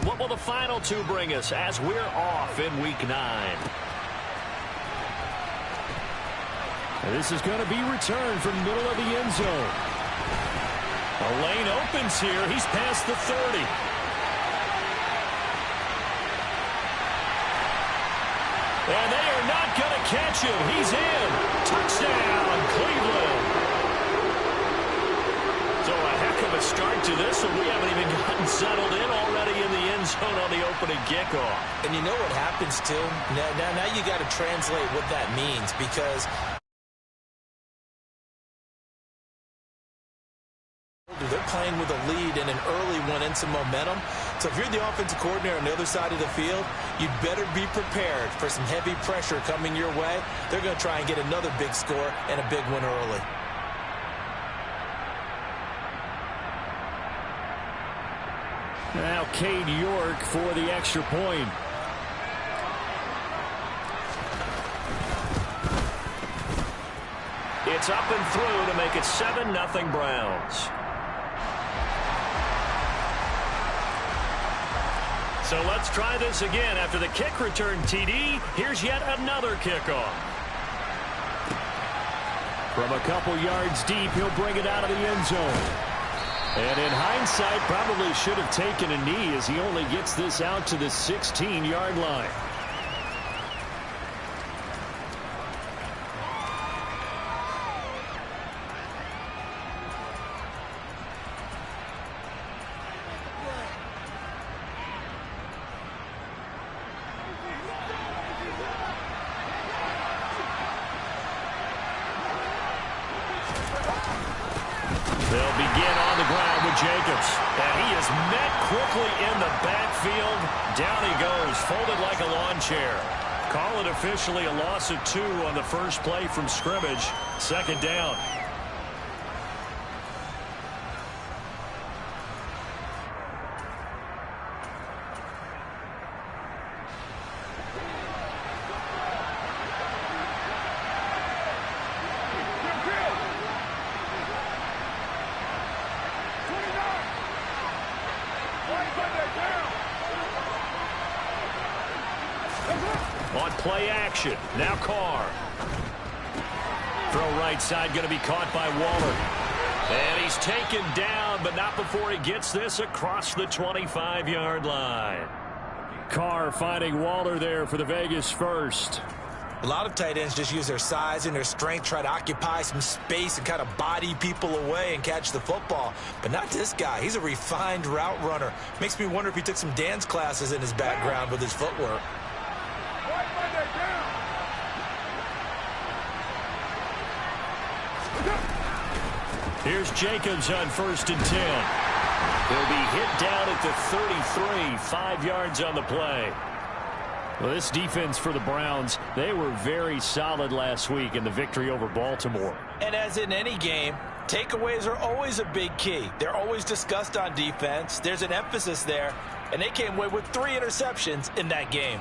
What will the final two bring us as we're off in Week 9? This is going to be returned from middle of the end zone. A lane opens here. He's past the 30. And they are not going to catch him. He's in. Touchdown, Cleveland. So a heck of a start to this, and we haven't even gotten settled in already in the end zone on the opening kickoff. And you know what happens, too? Now you got to translate what that means, because they're playing with a lead and an early one and some momentum. So if you're the offensive coordinator on the other side of the field, you better be prepared for some heavy pressure coming your way. They're going to try and get another big score and a big one early. Now Cade York for the extra point. It's up and through to make it 7-0 Browns. So let's try this again. After the kick return TD, here's yet another kickoff. From a couple yards deep, he'll bring it out of the end zone. And in hindsight, probably should have taken a knee as he only gets this out to the 16-yard line. They'll begin on the ground with Jacobs. And he is met quickly in the backfield. Down he goes, folded like a lawn chair. Call it officially a loss of 2 on the first play from scrimmage. Second down. On play action. Now Carr. Throw right side going to be caught by Waller. And he's taken down, but not before he gets this across the 25-yard line. Carr finding Waller there for the Vegas first. A lot of tight ends just use their size and their strength, try to occupy some space and kind of body people away and catch the football. But not this guy. He's a refined route runner. Makes me wonder if he took some dance classes in his background with his footwork. Here's Jacobs on 1st and 10. He'll be hit down at the 33, 5 yards on the play. Well, this defense for the Browns, they were very solid last week in the victory over Baltimore. And as in any game, takeaways are always a big key. They're always discussed on defense. There's an emphasis there, and they came away with 3 interceptions in that game.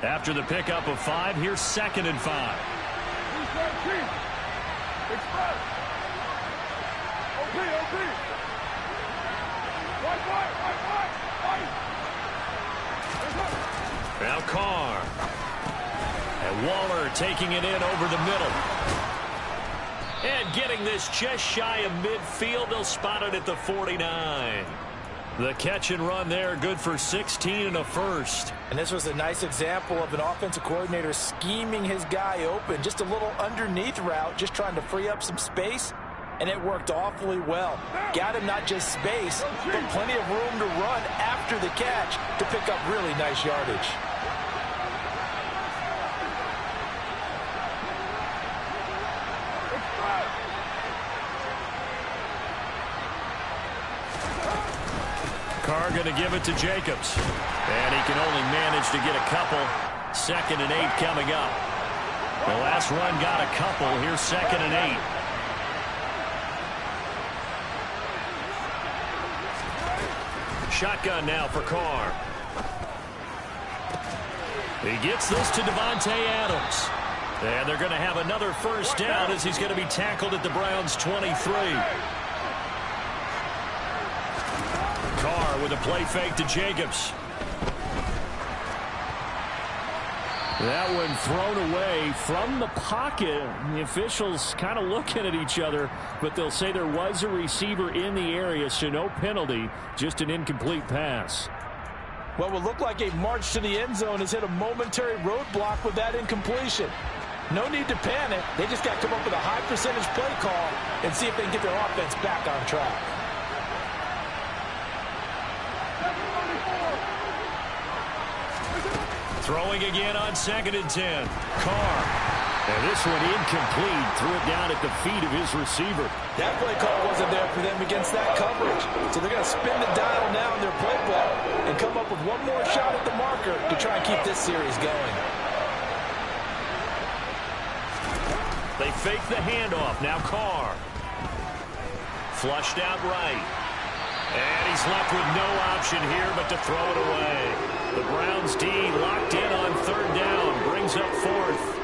After the pickup of 5, here's 2nd and 5. Now Carr. And Waller taking it in over the middle. And getting this just shy of midfield. They'll spot it at the 49. The catch and run there, good for 16 and a first. And this was a nice example of an offensive coordinator scheming his guy open. Just a little underneath route, just trying to free up some space. And it worked awfully well. Got him not just space, but plenty of room to run after the catch to pick up really nice yardage. Carr going to give it to Jacobs. And he can only manage to get a couple. 2nd and 8 coming up. The last run got a couple. Here's 2nd and 8. Shotgun now for Carr. He gets this to Davante Adams. And they're going to have another first down as he's going to be tackled at the Browns' 23. Carr with a play fake to Jacobs. That one thrown away from the pocket. The officials kind of looking at each other, but they'll say there was a receiver in the area, so no penalty, just an incomplete pass. What would look like a march to the end zone has hit a momentary roadblock with that incompletion. No need to panic. They just got to come up with a high percentage play call and see if they can get their offense back on track. Throwing again on 2nd and 10. Carr. And this one incomplete. Threw it down at the feet of his receiver. That play call wasn't there for them against that coverage. So they're going to spin the dial now in their playbook and come up with one more shot at the marker to try and keep this series going. They fake the handoff. Now Carr. Flushed out right. And he's left with no option here but to throw it away. The Browns D locked in on 3rd down. Brings up 4th.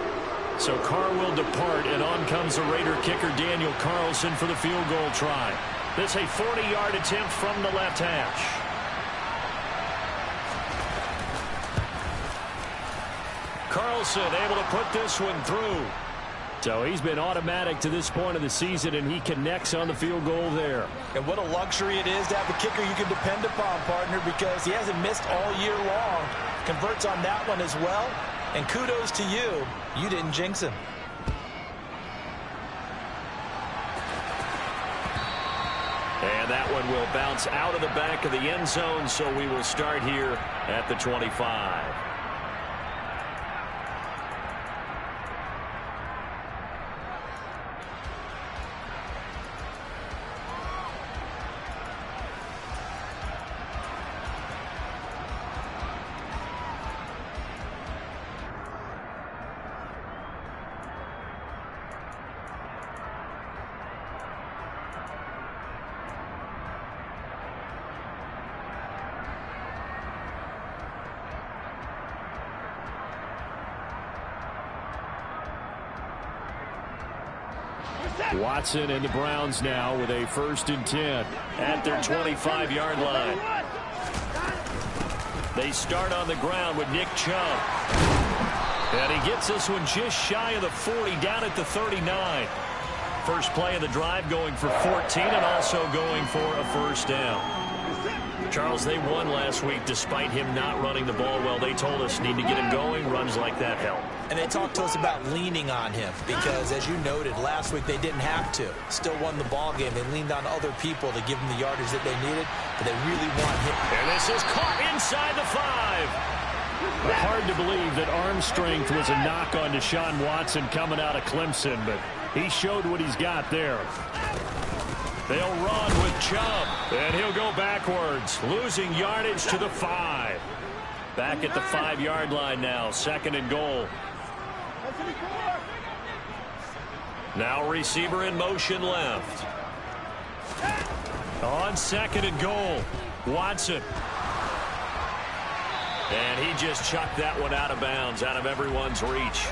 So Carr will depart, and on comes the Raider kicker Daniel Carlson for the field goal try. This a 40-yard attempt from the left hash. Carlson able to put this one through. So he's been automatic to this point of the season, and he connects on the field goal there. And what a luxury it is to have a kicker you can depend upon, partner, because he hasn't missed all year long. Converts on that one as well. And kudos to you. You didn't jinx him. And that one will bounce out of the back of the end zone, so we will start here at the 25. Watson and the Browns now with a 1st and 10 at their 25-yard line. They start on the ground with Nick Chubb. And he gets this one just shy of the 40, down at the 39. First play of the drive going for 14 and also going for a first down. Charles, they won last week despite him not running the ball well. They told us need to get him going. Runs like that help. And they talked to us about leaning on him because, as you noted, last week they didn't have to. Still won the ball game. They leaned on other people to give them the yardage that they needed, but they really want him. And this is caught inside the 5. Hard to believe that arm strength was a knock on Deshaun Watson coming out of Clemson, but he showed what he's got there. They'll run with Chubb, and he'll go backwards, losing yardage to the 5. Back at the 5-yard line now, 2nd and goal. Now receiver in motion left. On 2nd and goal, Watson. And he just chucked that one out of bounds, out of everyone's reach.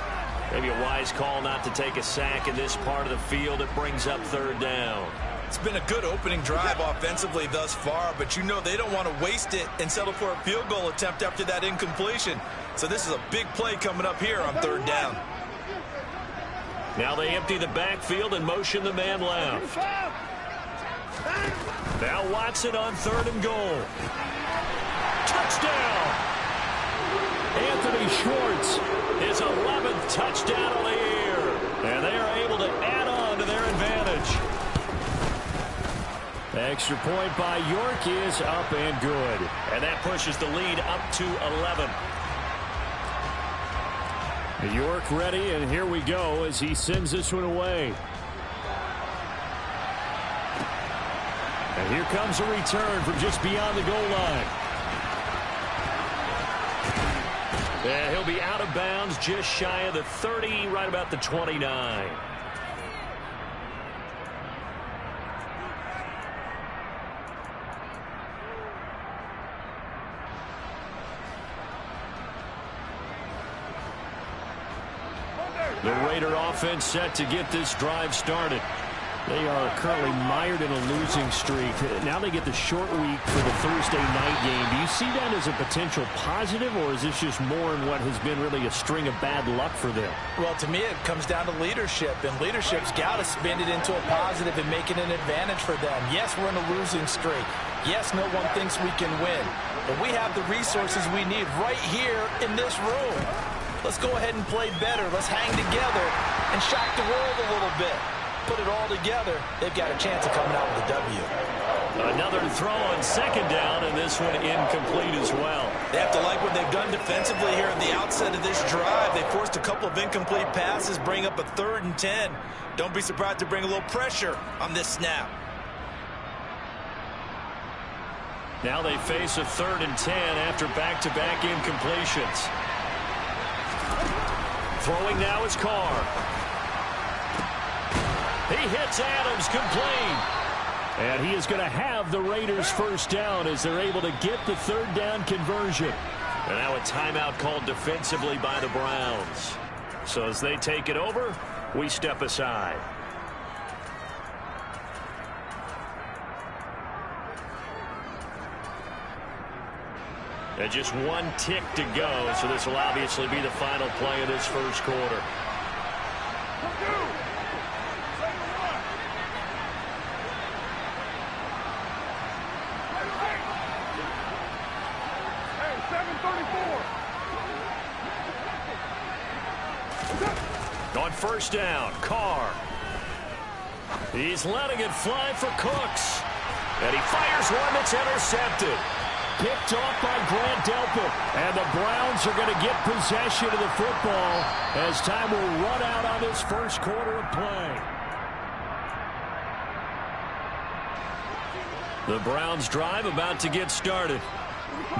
Maybe a wise call not to take a sack in this part of the field. It brings up 3rd down. It's been a good opening drive offensively thus far, but you know they don't want to waste it and settle for a field goal attempt after that incompletion. So this is a big play coming up here on 3rd down. Now they empty the backfield and motion the man left. Now Watson on 3rd and goal. Touchdown! Anthony Schwartz. His 11th touchdown on the year. And they are able to add on to their advantage. Extra point by York is up and good. And that pushes the lead up to 11. York ready, and here we go as he sends this one away. And here comes a return from just beyond the goal line. And he'll be out of bounds just shy of the 30, right about the 29. The Raider offense set to get this drive started. They are currently mired in a losing streak. Now they get the short week for the Thursday night game. Do you see that as a potential positive, or is this just more in what has been really a string of bad luck for them? Well, to me, it comes down to leadership, and leadership's got to spin it into a positive and make it an advantage for them. Yes, we're in a losing streak. Yes, no one thinks we can win, but we have the resources we need right here in this room. Let's go ahead and play better. Let's hang together and shock the world a little bit. Put it all together, they've got a chance of coming out with a W. Another throw on second down, and this one incomplete as well. They have to like what they've done defensively here at the outset of this drive. They forced a couple of incomplete passes, bring up a 3rd and 10. Don't be surprised to bring a little pressure on this snap. Now they face a 3rd and 10 after back-to-back incompletions. Throwing now is Carr. He hits Adams, complete. And he is going to have the Raiders first down as they're able to get the 3rd down conversion. And now a timeout called defensively by the Browns. So as they take it over, we step aside. And just one tick to go, so this will obviously be the final play of this first quarter. On first down, Carr. He's letting it fly for Cooks. And he fires one that's intercepted. Picked off by Grant Delpit. And the Browns are going to get possession of the football as time will run out on this first quarter of play. The Browns drive about to get started.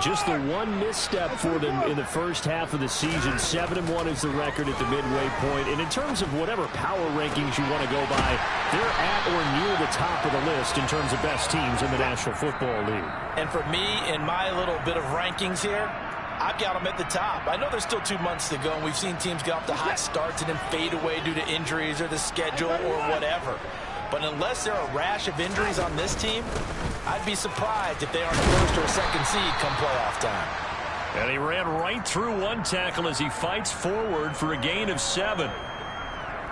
Just the one misstep for them in the first half of the season. 7-1 is the record at the midway point. And in terms of whatever power rankings you want to go by, they're at or near the top of the list in terms of best teams in the National Football League. And for me, in my little bit of rankings here, I've got them at the top. I know there's still 2 months to go, and we've seen teams get off to hot starts and then fade away due to injuries or the schedule or whatever. But unless there are a rash of injuries on this team, I'd be surprised if they aren't a first or a second seed come playoff time. And he ran right through one tackle as he fights forward for a gain of 7.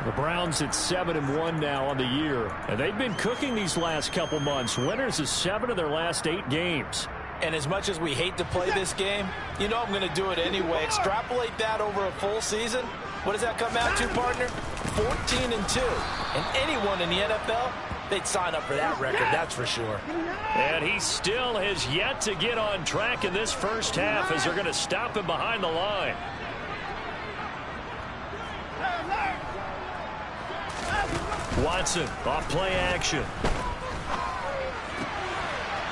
The Browns at 7-1 now on the year. And they've been cooking these last couple months. Winners of 7 of their last 8 games. And as much as we hate to play this game, you know I'm going to do it anyway. Extrapolate that over a full season. What does that come out to, partner? 14-2. And anyone in the NFL, they'd sign up for that record, that's for sure. And he still has yet to get on track in this first half as they're going to stop him behind the line. Watson off play action.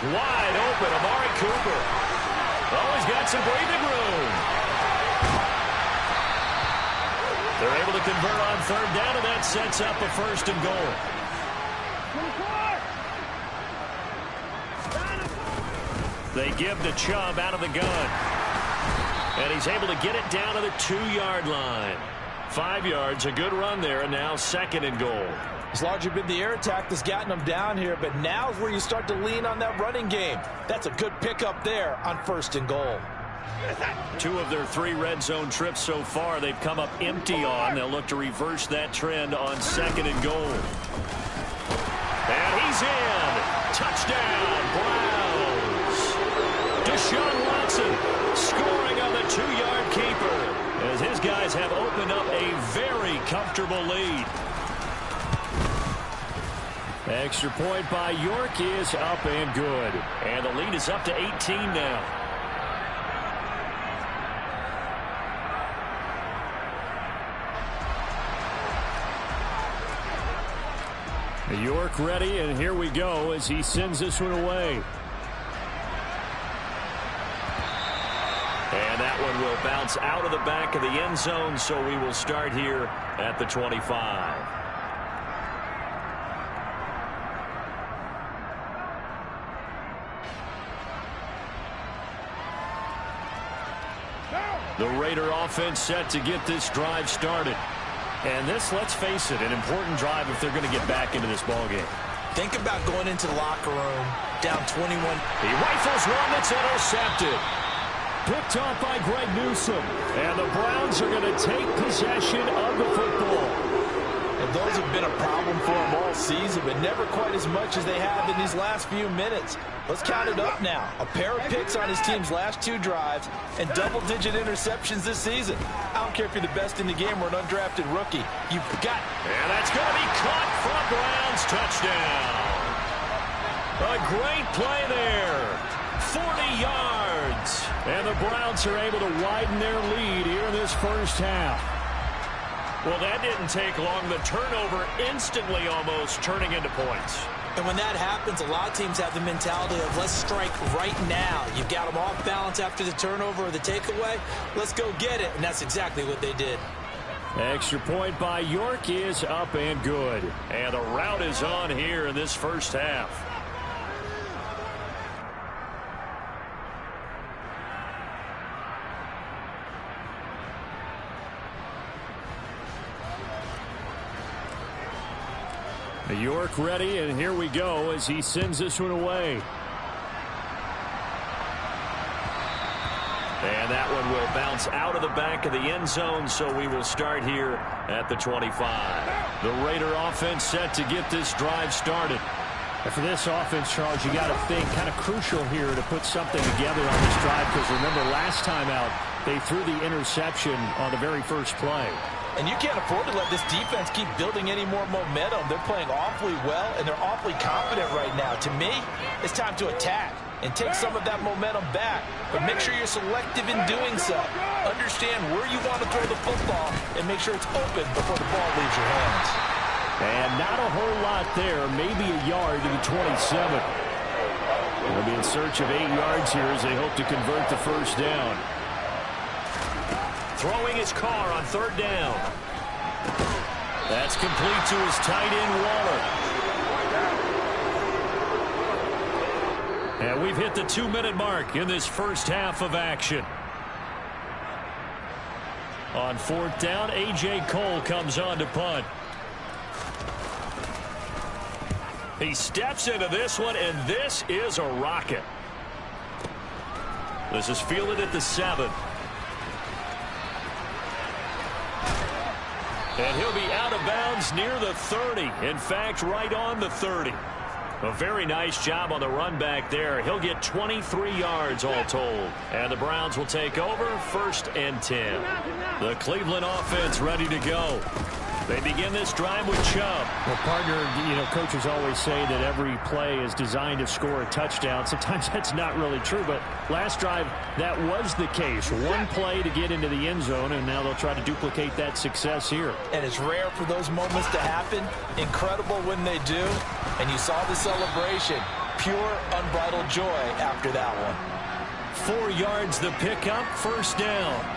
Wide open, Amari Cooper. Oh, he's got some breathing room. They're able to convert on 3rd down, and that sets up a 1st and goal. They give the Chubb out of the gun. And he's able to get it down to the 2-yard line. 5 yards, a good run there, and now 2nd and goal. It's largely been the air attack that's gotten them down here, but now's where you start to lean on that running game. That's a good pickup there on 1st and goal. 2 of their 3 red zone trips so far they've come up empty on. They'll look to reverse that trend on 2nd and goal. And he's in. Touchdown, Browns. Deshaun Watson scoring on the 2-yard keeper as his guys have opened up a very comfortable lead. Extra point by York is up and good. And the lead is up to 18 now. York ready, and here we go as he sends this one away. And that one will bounce out of the back of the end zone, so we will start here at the 25. The Raider offense set to get this drive started. And this, let's face it, an important drive if they're going to get back into this ballgame. Think about going into the locker room down 21. He rifles one that's intercepted. Picked off by Greg Newsome. And the Browns are going to take possession of the football. And those have been a problem for them all season, but never quite as much as they have in these last few minutes. Let's count it up now. A pair of picks on his team's last 2 drives and double-digit interceptions this season. I don't care if you're the best in the game or an undrafted rookie. You've got... And that's going to be caught for a Browns touchdown. A great play there. 40 yards. And the Browns are able to widen their lead here in this first half. Well, that didn't take long. The turnover instantly almost turning into points. And when that happens, a lot of teams have the mentality of let's strike right now. You've got them off balance after the turnover or the takeaway. Let's go get it. And that's exactly what they did. Extra point by York is up and good. And the route is on here in this first half. York ready, and here we go as he sends this one away. And that one will bounce out of the back of the end zone, so we will start here at the 25. The Raider offense set to get this drive started. And for this offense, Charles, you got to think kind of crucial here to put something together on this drive, because remember last time out, they threw the interception on the very first play. And you can't afford to let this defense keep building any more momentum. They're playing awfully well, and they're awfully confident right now. To me, it's time to attack and take some of that momentum back. But make sure you're selective in doing so. Understand where you want to throw the football and make sure it's open before the ball leaves your hands. And not a whole lot there. Maybe a yard to the 27. They'll be in search of 8 yards here as they hope to convert the first down. Throwing his car on 3rd down. That's complete to his tight end, Waller. And we've hit the 2-minute mark in this first half of action. On 4th down, A.J. Cole comes on to punt. He steps into this one, and this is a rocket. This is fielded at the 7. And he'll be out of bounds near the 30. In fact, right on the 30. A very nice job on the run back there. He'll get 23 yards all told. And the Browns will take over 1st and 10. The Cleveland offense ready to go. They begin this drive with Chubb. Well, partner, you know, coaches always say that every play is designed to score a touchdown. Sometimes that's not really true, but last drive, that was the case. One play to get into the end zone, and now they'll try to duplicate that success here. And it's rare for those moments to happen. Incredible when they do. And you saw the celebration. Pure, unbridled joy after that one. 4 yards the pickup, 1st down.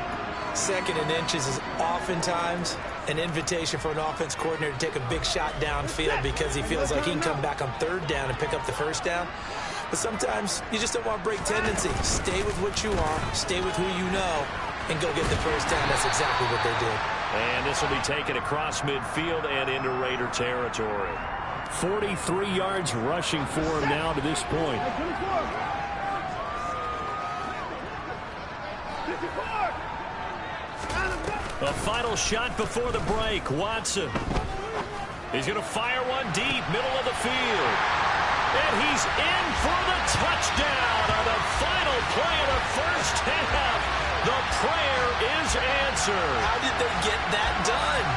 2nd and inches is oftentimes an invitation for an offense coordinator to take a big shot downfield because he feels like he can come back on 3rd down and pick up the 1st down. But sometimes you just don't want to break tendency. Stay with what you are, stay with who you know, and go get the 1st down. That's exactly what they did. And this will be taken across midfield and into Raider territory. 43 yards rushing for him now to this point. A final shot before the break. Watson. He's going to fire one deep, middle of the field. And he's in for the touchdown on the final play of the first half. The prayer is answered. How did they get that done?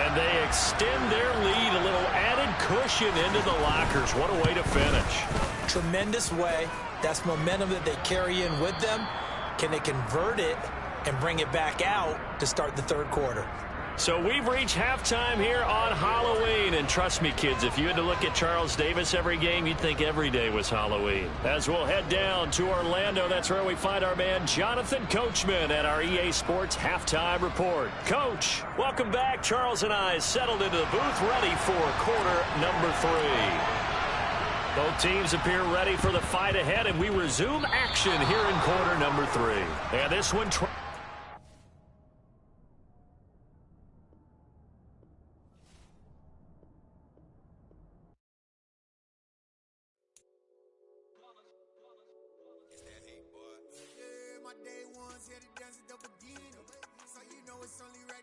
And they extend their lead, a little added cushion into the lockers. What a way to finish. Tremendous way. That's momentum that they carry in with them. Can they convert it and bring it back out to start the 3rd quarter? So we've reached halftime here on Halloween. And trust me, kids, if you had to look at Charles Davis every game, you'd think every day was Halloween. As we'll head down to Orlando, that's where we find our man Jonathan Coachman at our EA Sports Halftime Report. Coach, welcome back. Charles and I settled into the booth, ready for quarter number 3. Both teams appear ready for the fight ahead, and we resume action here in quarter number 3. And this one... only right.